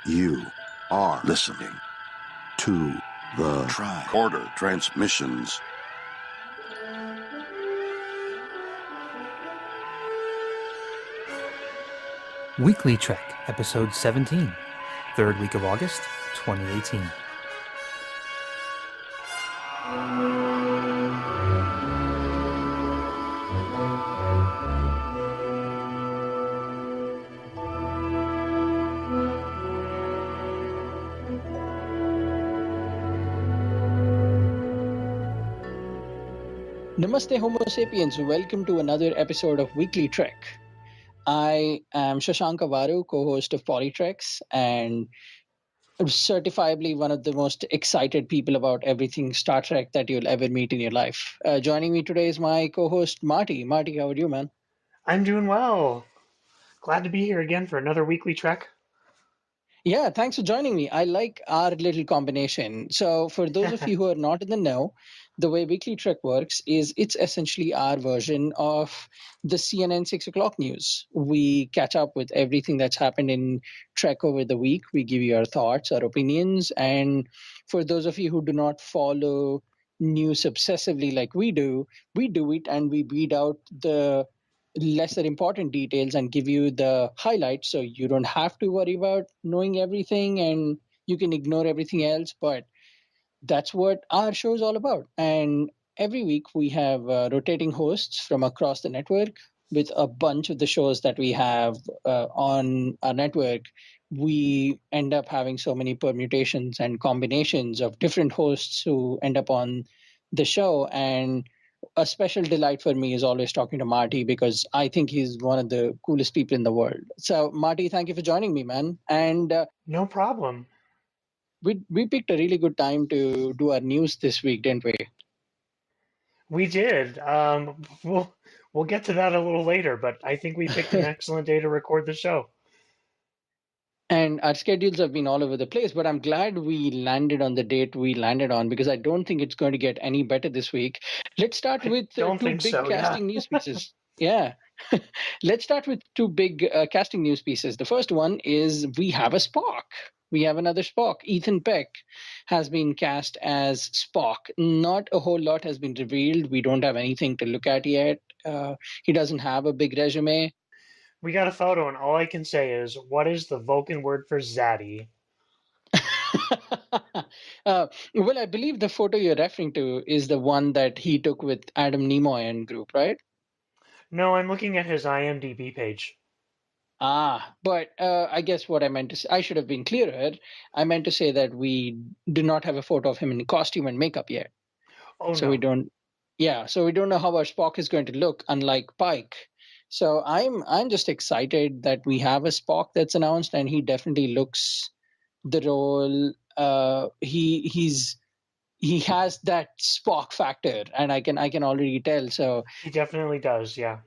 You are listening to the Tricorder Transmissions. WeeklyTrek, Episode 17, 3rd week of August, 2018. Namaste Homo sapiens, welcome to another episode of Weekly Trek. I am Shashank Avvaru, co-host of WeeklyTreks, and certifiably one of the most excited people about everything Star Trek that you'll ever meet in your life. Joining me today is my co-host Marty. Marty, how are you, man? I'm doing well. Glad to be here again for another Weekly Trek. Yeah, thanks for joining me. I like our little combination. So for those of you who are not in the know, the way Weekly Trek works is it's essentially our version of the CNN 6 o'clock news. We catch up with everything that's happened in Trek over the week. We give you our thoughts, our opinions. And for those of you who do not follow news obsessively like we do it and we weed out the lesser important details and give you the highlights so you don't have to worry about knowing everything and you can ignore everything else. But that's what our show is all about. And every week we have rotating hosts from across the network. With a bunch of the shows that we have on our network, we end up having so many permutations and combinations of different hosts who end up on the show. And a special delight for me is always talking to Marty because I think he's one of the coolest people in the world. So, Marty, thank you for joining me, man. And No problem. we picked a really good time to do our news this week, didn't we? We did. We'll get to that a little later, but I think we picked an excellent day to record the show. And our schedules have been all over the place, but I'm glad we landed on the date we landed on because I don't think it's going to get any better this week. Let's start with two big casting news pieces. Yeah. Let's start with two big casting news pieces. The first one is we have a Spock. We have another Spock. Ethan Peck has been cast as Spock. Not a whole lot has been revealed. We don't have anything to look at yet. He doesn't have a big resume. We got a photo, and all I can say is, what is the Vulcan word for zaddy? Well, I believe the photo you're referring to is the one that he took with Adam Nimoy and group, right? No, I'm looking at his IMDb page. But I guess what I meant to say, I should have been clearer. I meant to say that we do not have a photo of him in costume and makeup yet. Oh, so no. So we don't know how our Spock is going to look, unlike Pike. So I'm just excited that we have a Spock that's announced, and he definitely looks the role. He has that Spock factor, and I can already tell. So he definitely does, yeah.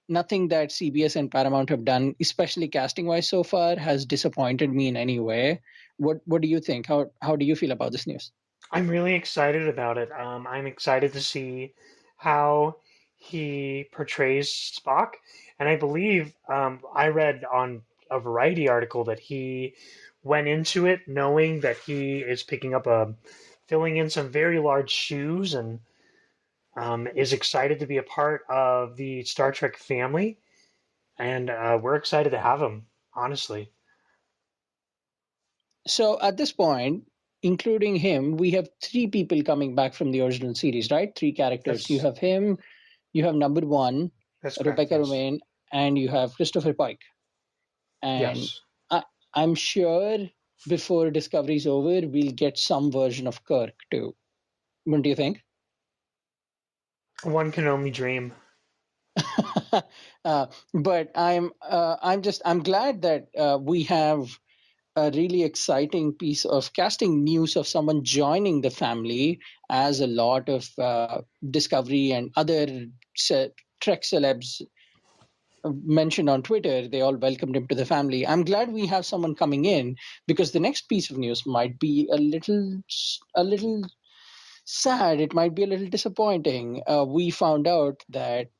Nothing that CBS and Paramount have done, especially casting wise so far, has disappointed me in any way. What do you think? How do you feel about this news? I'm really excited about it. I'm excited to see how he portrays Spock, and I believe I read on a Variety article that he went into it knowing that he is filling in some very large shoes, and is excited to be a part of the Star Trek family, and we're excited to have him, honestly. So at this point, including him, we have three people coming back from the original series, right? Three characters. You have him, you have number one, Rebecca Romijn, and you have Christopher Pike. And yes. I'm sure before Discovery's over, we'll get some version of Kirk too. What do you think? One can only dream. But I'm glad that we have a really exciting piece of casting news of someone joining the family, as a lot of Discovery and other Trek celebs mentioned on Twitter. They all welcomed him to the family. I'm glad we have someone coming in because the next piece of news might be a little sad. It might be a little disappointing. We found out that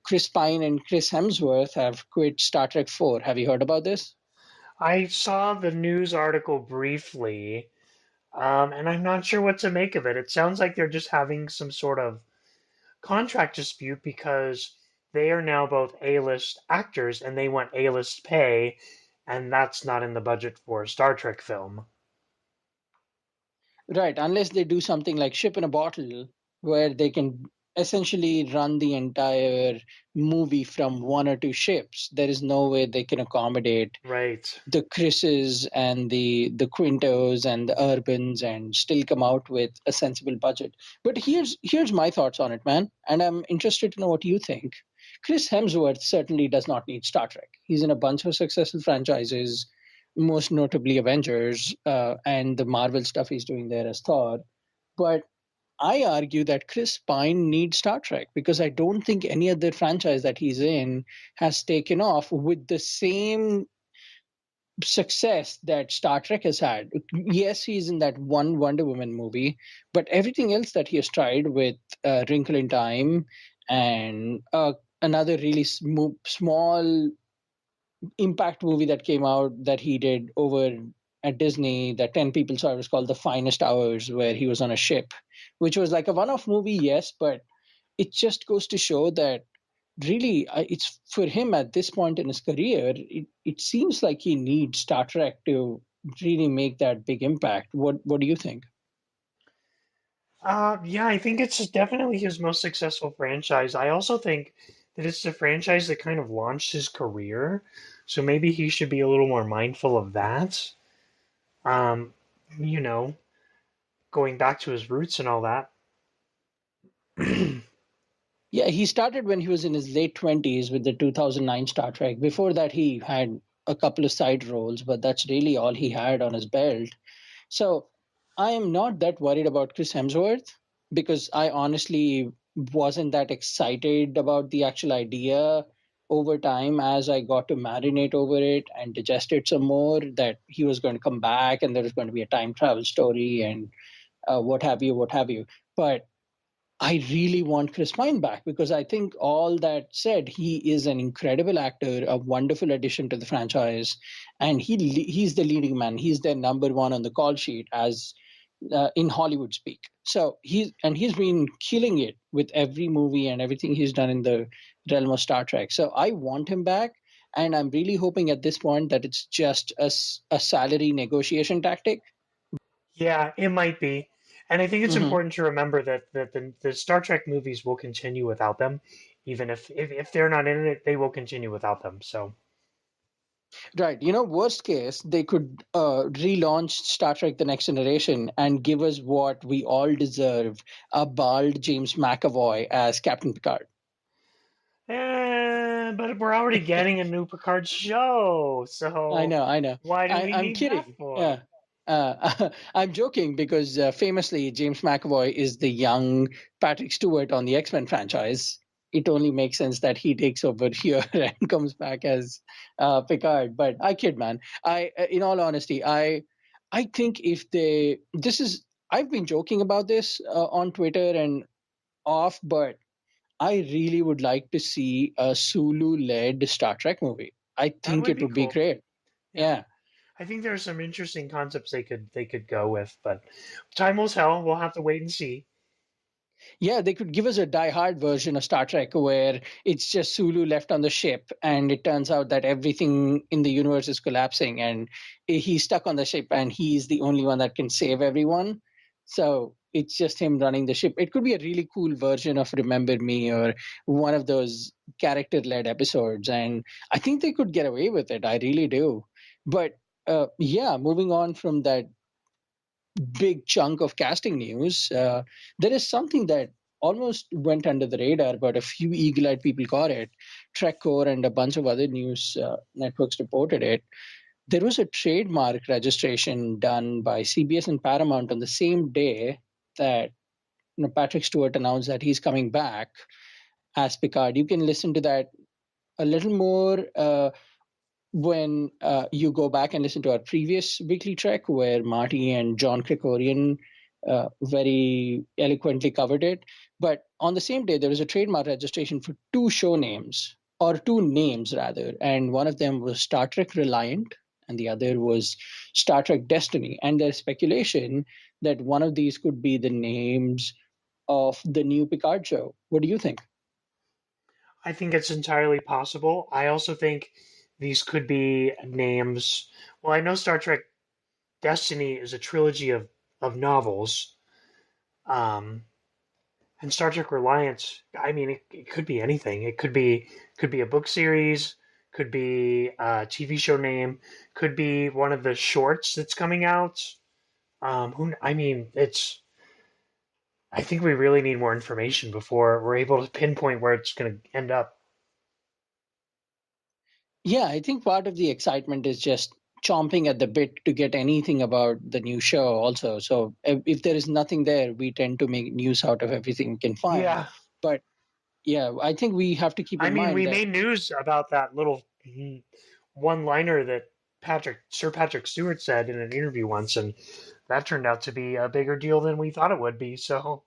Chris Pine and Chris Hemsworth have quit Star Trek 4. Have you heard about this? I saw the news article briefly, and I'm not sure what to make of it. It sounds like they're just having some sort of contract dispute because they are now both A-list actors and they want A-list pay, and that's not in the budget for a Star Trek film. Right, unless they do something like Ship in a Bottle, where they can essentially run the entire movie from one or two ships. There is no way they can accommodate Right. the Chris's and the Quintos and the Urbans and still come out with a sensible budget. But here's my thoughts on it, man, and I'm interested to know what you think. Chris Hemsworth certainly does not need Star Trek. He's in a bunch of successful franchises, most notably Avengers, and the Marvel stuff he's doing there as Thor. But I argue that Chris Pine needs Star Trek because I don't think any other franchise that he's in has taken off with the same success that Star Trek has had. Yes, he's in that one Wonder Woman movie, but everything else that he has tried with Wrinkle in Time and another really small impact movie that came out that he did over at Disney that 10 people saw, it was called The Finest Hours, where he was on a ship, which was like a one off movie, yes, but it just goes to show that really it's for him at this point in his career, it seems like he needs Star Trek to really make that big impact. What do you think? Yeah, I think it's definitely his most successful franchise. I also think that it's the franchise that kind of launched his career, so maybe he should be a little more mindful of that. Um, you know, going back to his roots and all that. Yeah, he started when he was in his late 20s with the 2009 Star Trek. Before that, he had a couple of side roles, but that's really all he had on his belt. So I am not that worried about Chris Hemsworth because I honestly wasn't that excited about the actual idea over time as I got to marinate over it and digest it some more that he was going to come back and there was going to be a time travel story and what have you, what have you. But I really want Chris Pine back because I think all that said, he is an incredible actor, a wonderful addition to the franchise, and he's the leading man. He's their number one on the call sheet, as in Hollywood speak. So he's been killing it with every movie and everything he's done in the realm of Star Trek. So I want him back, and I'm really hoping at this point that it's just a salary negotiation tactic. Yeah, it might be. And I think it's Mhm. important to remember that the Star Trek movies will continue without them. Even if they're not in it, they will continue without them. So, Right. Worst case, they could relaunch Star Trek The Next Generation and give us what we all deserve, a bald James McAvoy as Captain Picard. but we're already getting a new Picard show. I So, know, I know. why do we I'm need that kidding. for? Yeah. I'm joking because famously, James McAvoy is the young Patrick Stewart on the X-Men franchise. It only makes sense that he takes over here and comes back as Picard. But I kid, man. In all honesty, I think if I've been joking about this on Twitter and off, but I really would like to see a Sulu-led Star Trek movie. I That think would it be would be cool. great. Yeah. Yeah. I think there are some interesting concepts they could go with, but time will tell. We'll have to wait and see. Yeah, they could give us a die-hard version of Star Trek where it's just Sulu left on the ship, and it turns out that everything in the universe is collapsing, and he's stuck on the ship, and he's the only one that can save everyone. So it's just him running the ship. It could be a really cool version of Remember Me or one of those character-led episodes, and I think they could get away with it. I really do. But yeah, moving on from that big chunk of casting news, there is something that almost went under the radar, but a few eagle-eyed people caught it. TrekCore and a bunch of other news networks reported it. There was a trademark registration done by CBS and Paramount on the same day that Patrick Stewart announced that he's coming back as Picard. You can listen to that a little more when you go back and listen to our previous weekly trek where Marty and John Krikorian very eloquently covered it. But on the same day, there was a trademark registration for two show names, or two names rather, and one of them was Star Trek Reliant, and the other was Star Trek Destiny. And there's speculation that one of these could be the names of the new Picard show. What do you think? I think it's entirely possible. I also think these could be names. Well, I know Star Trek Destiny is a trilogy of novels. Um, and Star Trek Reliance, I mean, it could be anything. It could be a book series, could be a TV show name, could be one of the shorts that's coming out. I mean, it's. I think we really need more information before we're able to pinpoint where it's going to end up. Yeah, I think part of the excitement is just chomping at the bit to get anything about the new show also. So if there is nothing there, we tend to make news out of everything we can find. Yeah, But yeah, I think we have to keep I in mean, mind we that made news about that little one-liner that Sir Patrick Stewart said in an interview once, and that turned out to be a bigger deal than we thought it would be. So,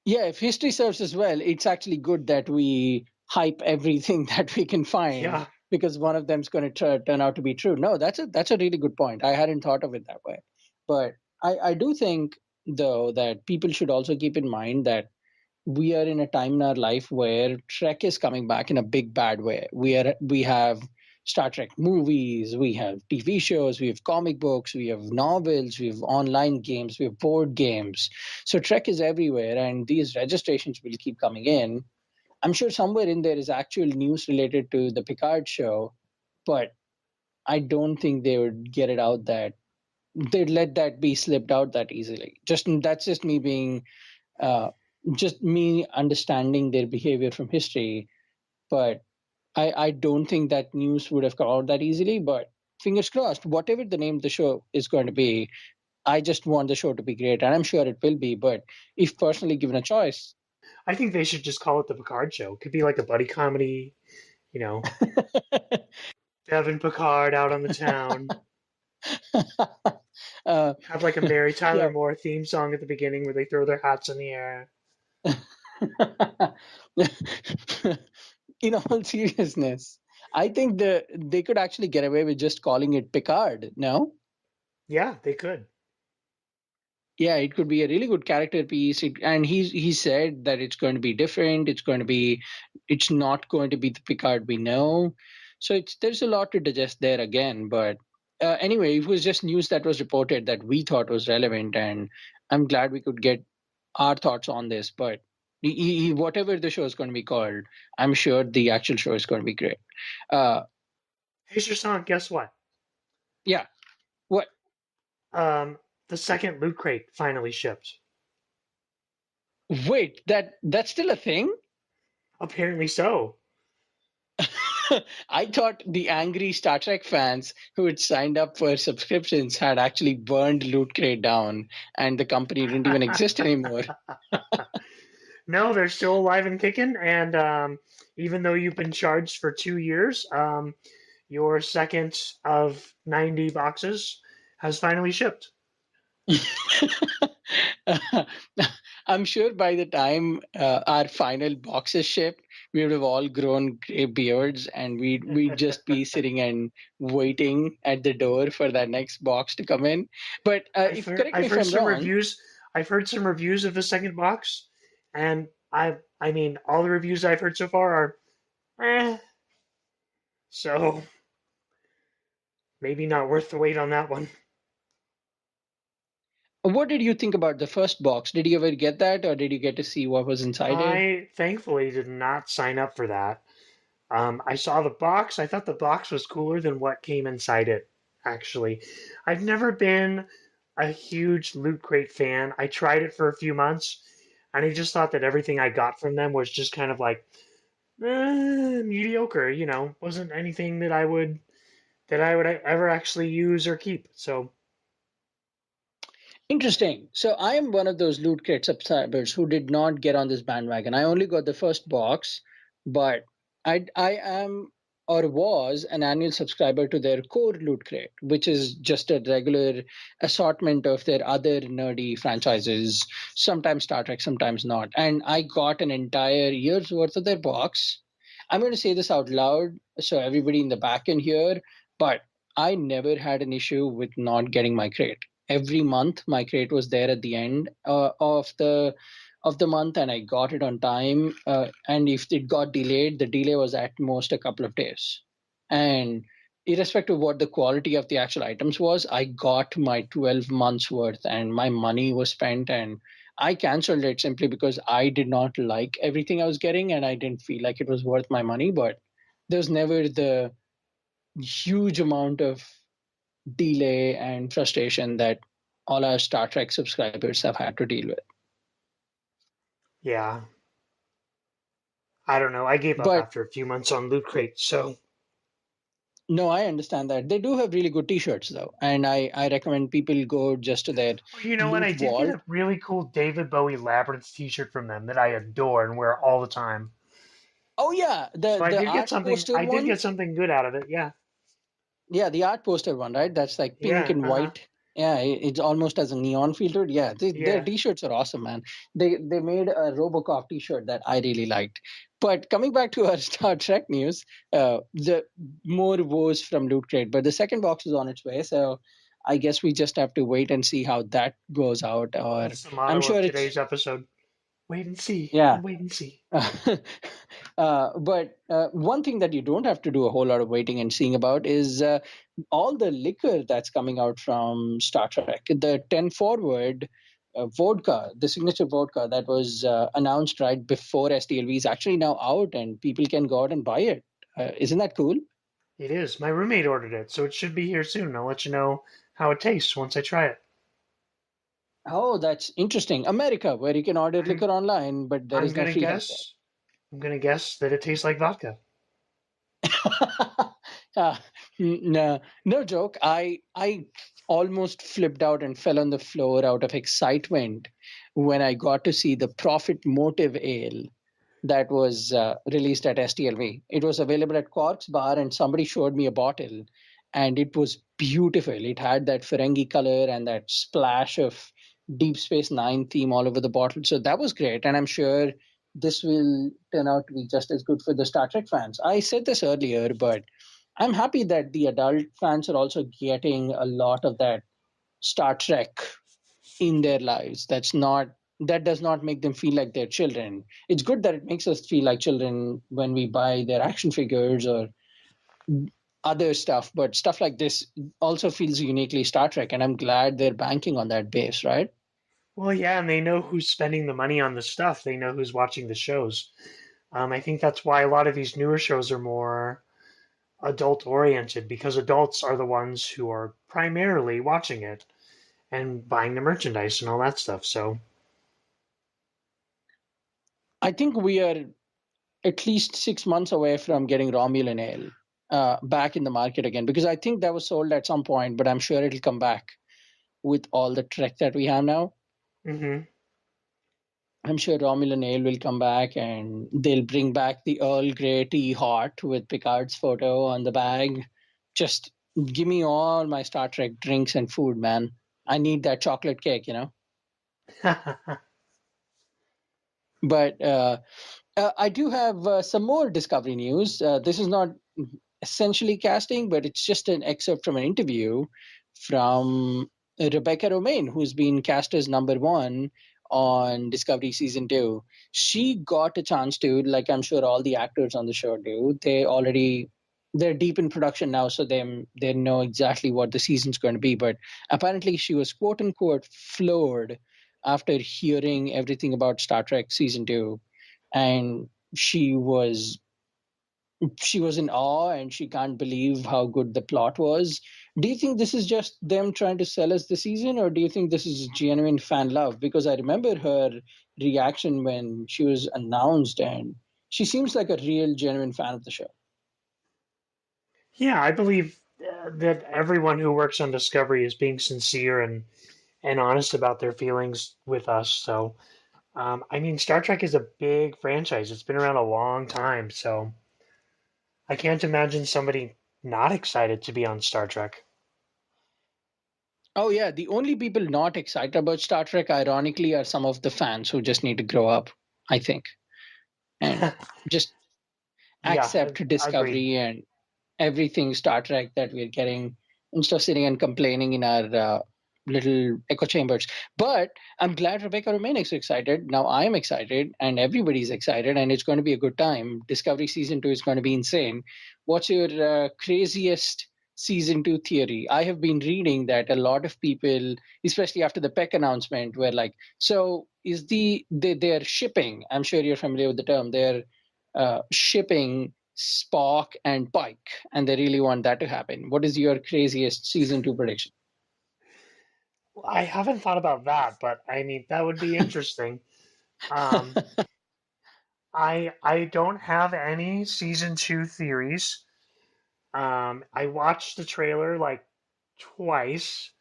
yeah, if history serves us well, it's actually good that we hype everything that we can find yeah, because one of them's going to turn out to be true. No, that's a really good point. I hadn't thought of it that way. But I do think though that people should also keep in mind that we are in a time in our life where Trek is coming back in a big bad way. We have Star Trek movies, we have TV shows, we have comic books, we have novels, we have online games, we have board games. So Trek is everywhere, and these registrations will keep coming in. I'm sure somewhere in there is actual news related to the Picard show, but I don't think they would get it out that they'd let that be slipped out that easily. Just that's uh, just me understanding their behavior from history. But I don't think that news would have come out that easily. But fingers crossed, whatever the name of the show is going to be, I just want the show to be great, and I'm sure it will be. But if personally given a choice, I think they should just call it the Picard Show. It could be like a buddy comedy, you know, Devin Picard out on the town. uh, Have like a Mary yeah. Tyler Moore theme song at the beginning where they throw their hats in the air. In all seriousness, I think they could actually get away with just calling it Picard. No, Yeah, they could. yeah, it could be a really good character piece. And he said that it's going to be different. It's not going to be the Picard we know. So there's a lot to digest there again. But anyway, it was just news that was reported that we thought was relevant, and I'm glad we could get our thoughts on this. But whatever the show is going to be called, I'm sure the actual show is going to be great. Uh, Hey, Shashank, guess what? yeah. What? Um, the second Loot Crate finally shipped. Wait, that's still a thing? Apparently so. I thought the angry Star Trek fans who had signed up for subscriptions had actually burned Loot Crate down and the company didn't even exist anymore. No, they're still alive and kicking, and even though you've been charged for 2 years, your second of 90 boxes has finally shipped. I'm sure by the time our final boxes shipped, we would have all grown gray beards and we'd just be sitting and waiting at the door for that next box to come in. But if correct me I've if heard I'm some wrong. reviews. I've heard some reviews of the second box, and I mean, all the reviews I've heard so far are, eh. So maybe not worth the wait on that one. What did you think about the first box? Did you ever get that, or did you get to see what was inside it? I thankfully did not sign up for that. I saw the box. I thought the box was cooler than what came inside it, actually. I've never been a huge Loot Crate fan. I tried it for a few months, and I just thought that everything I got from them was just kind of like mediocre. You know, wasn't anything that I would ever actually use or keep. So Interesting. So I am one of those Loot Crate subscribers who did not get on this bandwagon. I only got the first box, but I am or was an annual subscriber to their core Loot Crate, which is just a regular assortment of their other nerdy franchises, sometimes Star Trek, sometimes not. And I got an entire year's worth of their box. I'm going to say this out loud so everybody in the back can hear, But I never had an issue with not getting my crate. Every month, my crate was there at the end of the month, and I got it on time. And if it got delayed, the delay was at most a couple of days. And irrespective of what the quality of the actual items was, I got my 12 months worth, and my money was spent. And I canceled it simply because I did not like everything I was getting, and I didn't feel like it was worth my money. But there's never the huge amount of delay and frustration that all our Star Trek subscribers have had to deal with. Yeah. I don't know. I gave up But after a few months on Loot Crate, so no, I understand that. They do have really good t-shirts though. And I recommend people go just to their oh, you know what? I loot did get vault. a really cool David Bowie Labyrinth T-shirt from them that I adore and wear all the time. Oh yeah, So the art poster I did one. get something good out of it. Yeah. Yeah, the art poster one, right? That's like pink Yeah. and Uh-huh. white. Yeah, it's almost as a neon filtered. Yeah, their Yeah. t-shirts are awesome, man. They made a RoboCop t-shirt that I really liked. But coming back to our Star Trek news, the more woes from Loot Crate, but the second box is on its way, so I guess we just have to wait and see how that goes out. Or That's the I'm motto sure of it's today's episode. Wait and see. yeah. And wait and see. But one thing that you don't have to do a whole lot of waiting and seeing about is all the liquor that's coming out from Star Trek. The 10 Forward vodka, the signature vodka that was announced right before STLV is actually now out and people can go out and buy it. Isn't that cool? It is. My roommate ordered it, so it should be here soon. I'll let you know how it tastes once I try it. Oh, that's interesting. America, where you can order I'm liquor online, but there I'm is no gonna free healthcare. guess. I'm gonna guess that it tastes like vodka. uh, no, no joke. I almost flipped out and fell on the floor out of excitement when I got to see the Profit Motive Ale that was released at STLV. It was available at Quark's Bar, and somebody showed me a bottle, and it was beautiful. It had that Ferengi color and that splash of Deep Space Nine theme all over the bottle. So that was great, and I'm sure this will turn out to be just as good for the Star Trek fans. I said this earlier, but I'm happy that the adult fans are also getting a lot of that Star Trek in their lives. That does not make them feel like they're children. It's good that it makes us feel like children when we buy their action figures or other stuff, but stuff like this also feels uniquely Star Trek, and I'm glad they're banking on that base, right? Well, yeah, and they know who's spending the money on the stuff. They know who's watching the shows. I think that's why a lot of these newer shows are more adult oriented because adults are the ones who are primarily watching it and buying the merchandise and all that stuff. So, I think we are at least 6 months away from getting Romulan Ale back in the market again, because I think that was sold at some point, but I'm sure it'll come back with all the Trek that we have now. hmm I'm sure Romulan Ale will come back and they'll bring back the Earl Grey tea hot with Picard's photo on the bag. Just give me all my Star Trek drinks and food, man. I need that chocolate cake, you know? But I do have some more Discovery news. This is not essentially casting, but it's just an excerpt from an interview from Rebecca Romaine, who's been cast as number one on Discovery season 2. She got a chance to, like I'm sure all the actors on the show do. They're deep in production now, so they know exactly what the season's going to be. But apparently, she was quote unquote floored after hearing everything about Star Trek season 2, and she was she was in awe and she can't believe how good the plot was. Do you think this is just them trying to sell us the season, or do you think this is genuine fan love? Because I remember her reaction when she was announced, and she seems like a real, genuine fan of the show. yeah, I believe that everyone who works on Discovery is being sincere and honest about their feelings with us. So, I mean, Star Trek is a big franchise. It's been around a long time, so I can't imagine somebody not excited to be on Star Trek. Oh, yeah. The only people not excited about Star Trek, ironically, are some of the fans who just need to grow up, I think, and just Yeah, accept agreed. Discovery everything Star Trek that we're getting instead of sitting and complaining in our little echo chambers. But I'm glad Rebecca Romaine is excited. Now I'm excited, and everybody's excited, and it's going to be a good time. Discovery Season 2 is going to be insane. What's your craziest Season 2 theory? I have been reading that a lot of people, especially after the Peck announcement, were like, so is they're shipping, I'm sure you're familiar with the term, they're shipping Spock and Pike, and they really want that to happen. What is your craziest Season 2 prediction? I haven't thought about that, but I mean that would be interesting. Um, I don't have any season 2 theories. I watched the trailer like twice.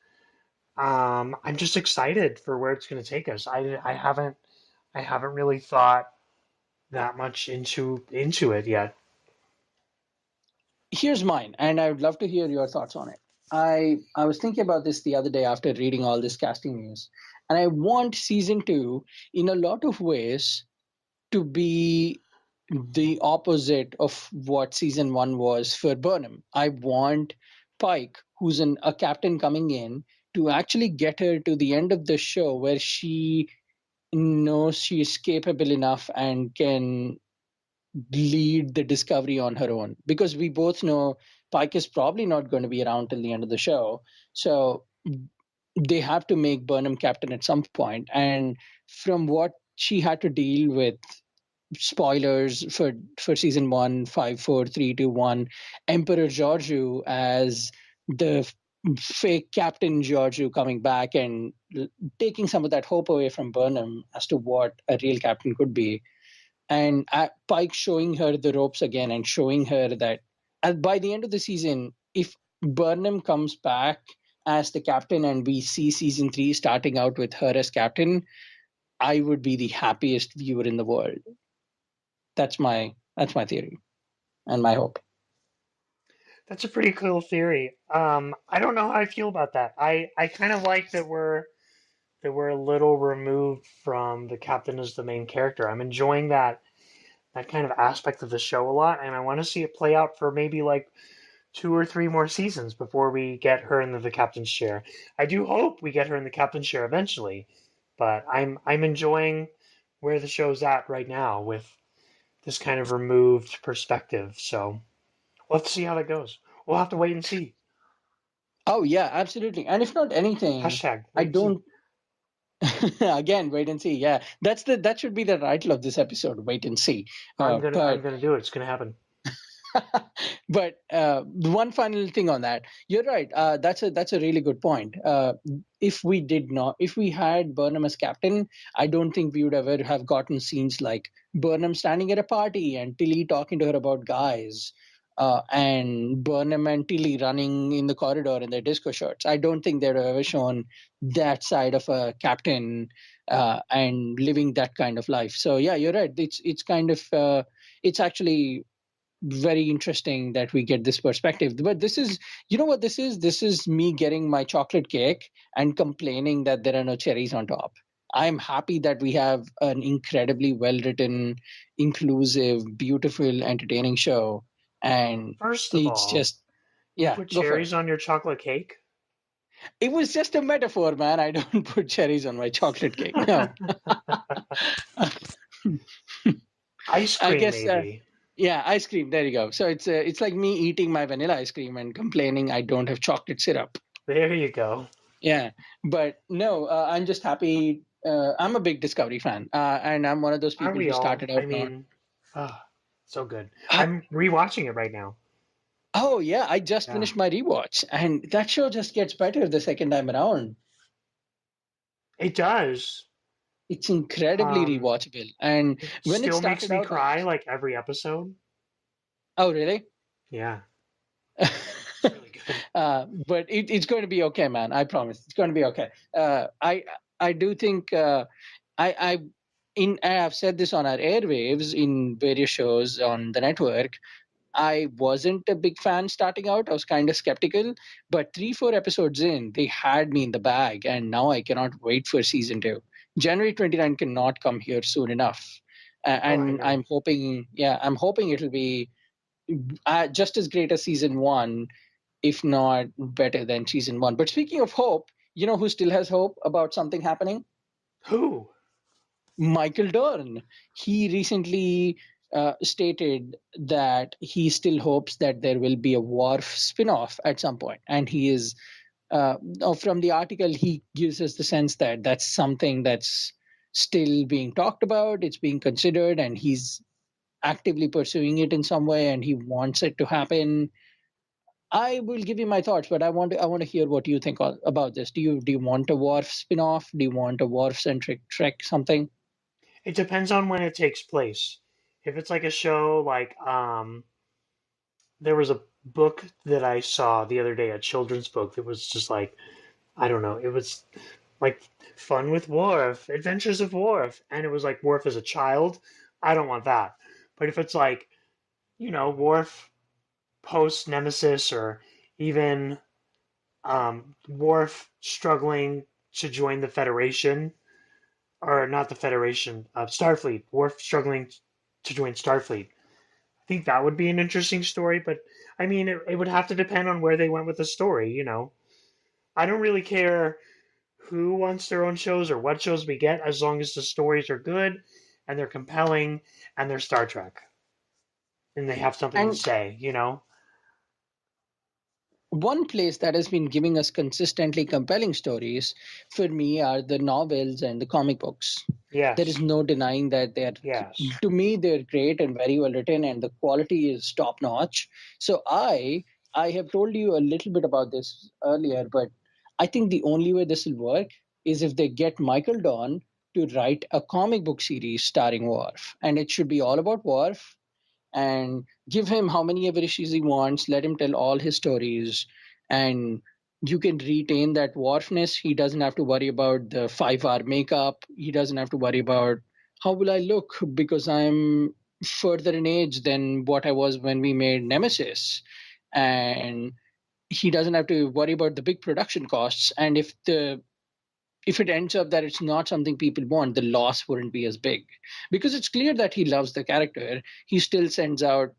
I'm just excited for where it's going to take us. I haven't really thought that much into it yet. Here's mine, and I would love to hear your thoughts on it. I was thinking about this the other day after reading all this casting news, and I want Season 2 in a lot of ways to be the opposite of what Season 1 was for Burnham. I want Pike, who's a captain coming in, to actually get her to the end of the show where she knows she is capable enough and can lead the Discovery on her own. Because we both know Pike is probably not going to be around till the end of the show. So they have to make Burnham captain at some point. And from what she had to deal with, spoilers for season 1, 5, 4, 3, 2, 1, Emperor Georgiou as the fake Captain Georgiou coming back and taking some of that hope away from Burnham as to what a real captain could be. And Pike showing her the ropes again and showing her that by the end of the season, if Burnham comes back as the captain and we see season 3 starting out with her as captain, I would be the happiest viewer in the world. That's my theory and my hope. That's a pretty cool theory. I don't know how I feel about that. I kind of like that we're a little removed from the captain as the main character. I'm enjoying that kind of aspect of the show a lot, and I want to see it play out for maybe like 2 or 3 more seasons before we get her into the captain's chair. I do hope we get her in the captain's chair eventually, but I'm enjoying where the show's at right now with this kind of removed perspective. So we'll have to see how that goes. We'll have to wait and see. Oh yeah, absolutely. And if not anything, Hashtag I wait and see. don't. Again, wait and see. Yeah, that should be the title of this episode. Wait and see. I'm But gonna do it. It's gonna happen. but one final thing on that, you're right. That's a really good point. If we had Burnham as captain, I don't think we would ever have gotten scenes like Burnham standing at a party and Tilly talking to her about guys, and Burnham and Tilly running in the corridor in their disco shirts. I don't think they'd have ever shown that side of a captain and living that kind of life. So yeah, you're right. It's kind of it's actually very interesting that we get this perspective. But this is, you know what this is? This is me getting my chocolate cake and complaining that there are no cherries on top. I'm happy that we have an incredibly well-written, inclusive, beautiful, entertaining show. And First of it's all, just, you yeah, put go for it. cherries on your chocolate cake? It was just a metaphor, man. I don't put cherries on my chocolate cake. No. Ice I cream, guess maybe. yeah, ice cream. There you go. So it's like me eating my vanilla ice cream and complaining I don't have chocolate syrup. There you go. Yeah, but no, I'm just happy. I'm a big Discovery fan, and I'm one of those Aren't people we who all? started I out not. mean, so good. I'm rewatching it right now. Oh yeah, I just Yeah, finished my rewatch, and that show just gets better the second time around. it does. It's incredibly Um, rewatchable, and it when it still makes started me out, cry like every episode. oh really? Yeah, it's really good. But it's going to be okay, man. I promise, it's going to be okay. I do think I've said this on our airwaves in various shows on the network. I wasn't a big fan starting out. I was kind of skeptical, but 3-4 episodes in, they had me in the bag, and now I cannot wait for season 2. January 29 cannot come here soon enough, Oh, I and know. I'm hoping, yeah, I'm hoping it'll be just as great as season one, if not better than season one. But speaking of hope, you know who still has hope about something happening? Who? Michael Dorn. He recently stated that he still hopes that there will be a Worf spin-off at some point, and he is from the article he gives us the sense that that's something that's still being talked about, it's being considered, and he's actively pursuing it in some way, and he wants it to happen. I will give you my thoughts, but I want to hear what you think about this. Do you want a Worf spin-off? Do you want a Worf centric Trek something? It depends on when it takes place. If it's like a show like there was a book that I saw the other day, a children's book that was just like, I don't know, it was like Fun with Worf, Adventures of Worf, and it was like Worf as a child. I don't want that. But if it's like, Worf post Nemesis, or even Worf struggling to join the Federation, or not the Federation, Starfleet, Worf struggling to join Starfleet. I think that would be an interesting story, but I mean, it would have to depend on where they went with the story. I don't really care who wants their own shows or what shows we get, as long as the stories are good and they're compelling and they're Star Trek and they have something to And say. one place that has been giving us consistently compelling stories for me are the novels and the comic books. There is Yes, no denying that yes. to me, they're great and very well written, and the quality is top notch. So I have told you a little bit about this earlier, but I think the only way this will work is if they get Michael Dorn to write a comic book series starring Worf, and it should be all about Worf, and give him how many ever issues he wants, let him tell all his stories, and you can retain that Worfness. He doesn't have to worry about the 5 hour makeup. He doesn't have to worry about how will I look because I'm further in age than what I was when we made Nemesis. And he doesn't have to worry about the big production costs. And if it ends up that it's not something people want, the loss wouldn't be as big because it's clear that he loves the character. He still sends out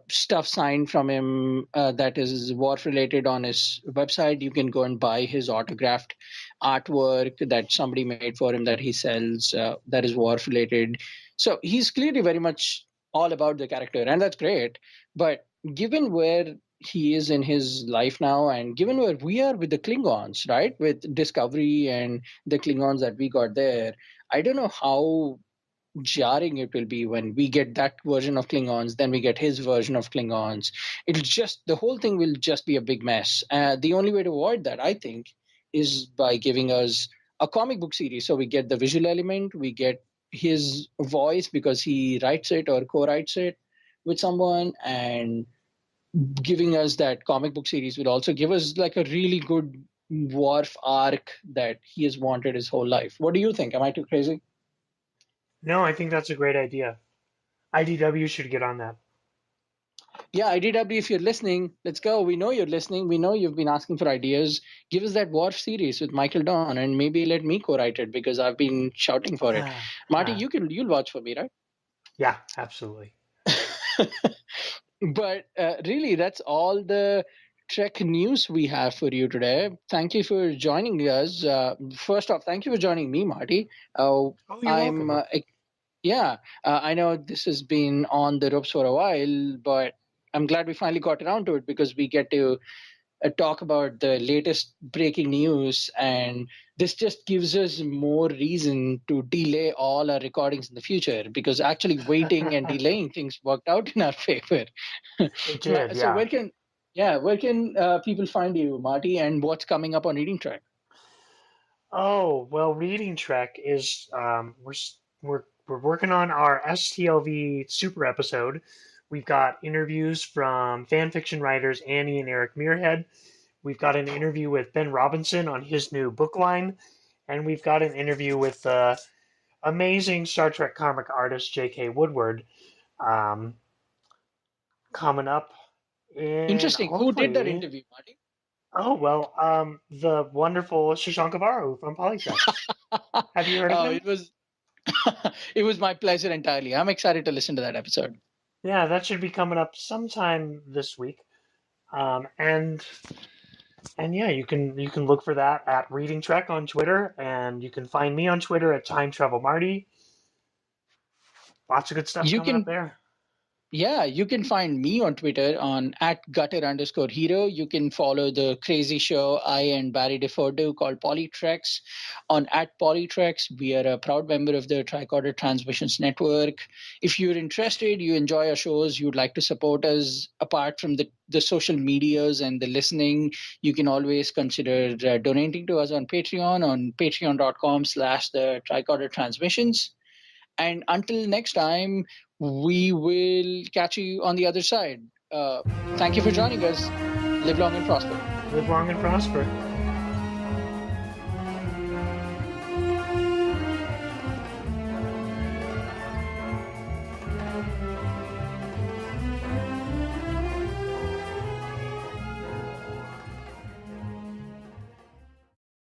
stuff signed from him that is Worf related on his website. You can go and buy his autographed artwork that somebody made for him that he sells that is Worf related. So he's clearly very much all about the character, and that's great. But given where he is in his life now, and given where we are with the Klingons, right, with Discovery and the Klingons that we got there, I don't know how jarring it will be when we get that version of Klingons, then we get his version of Klingons. It'll just, the whole thing will just be a big mess. The only way to avoid that, I think, is by giving us a comic book series. So we get the visual element, we get his voice because he writes it or co-writes it with someone, and giving us that comic book series will also give us like a really good Worf arc that he has wanted his whole life. What do you think? Am I too crazy? No, I think that's a great idea. IDW should get on that. Yeah, IDW, if you're listening, let's go. We know you're listening. We know you've been asking for ideas. Give us that Worf series with Michael Dawn, and maybe let me co-write it because I've been shouting for it. Marty, you'll watch for me, right? Yeah, absolutely. But really, that's all the Trek news we have for you today. Thank you for joining us. First off, thank you for joining me, Marty. Oh, you're I'm welcome. Yeah, I know this has been on the ropes for a while, but I'm glad we finally got around to it because we get to talk about the latest breaking news, and this just gives us more reason to delay all our recordings in the future because actually waiting and delaying things worked out in our favor. It did, So yeah. where can people find you, Marty, and what's coming up on Eating Track? Oh, well, Reading Trek is we're working on our STLV super episode. We've got interviews from fan fiction writers Annie and Eric Muirhead. We've got an interview with Ben Robinson on his new book line, and we've got an interview with amazing Star Trek comic artist J.K. Woodward um, coming up in Interesting. Who did that hopefully. interview, Marty? Oh well, the wonderful Shashank Avvaru from Polytrek. Have you heard of Oh, him? it was it was my pleasure entirely. I'm excited to listen to that episode. Yeah, that should be coming up sometime this week. And yeah, you can look for that at Reading Trek on Twitter, and you can find me on Twitter at Time Travel Marty. Lots of good stuff You coming up can there. Yeah, you can find me on Twitter on @gutter_hero. You can follow the crazy show I and Barry Defoe do called WeeklyTreks on @Polytrex. We are a proud member of the Tricorder Transmissions Network. If you're interested, you enjoy our shows, you'd like to support us apart from the social medias and the listening, you can always consider donating to us on Patreon on patreon.com/the Tricorder Transmissions. And until next time, we will catch you on the other side. Thank you for joining us. Live long and prosper. Live long and prosper.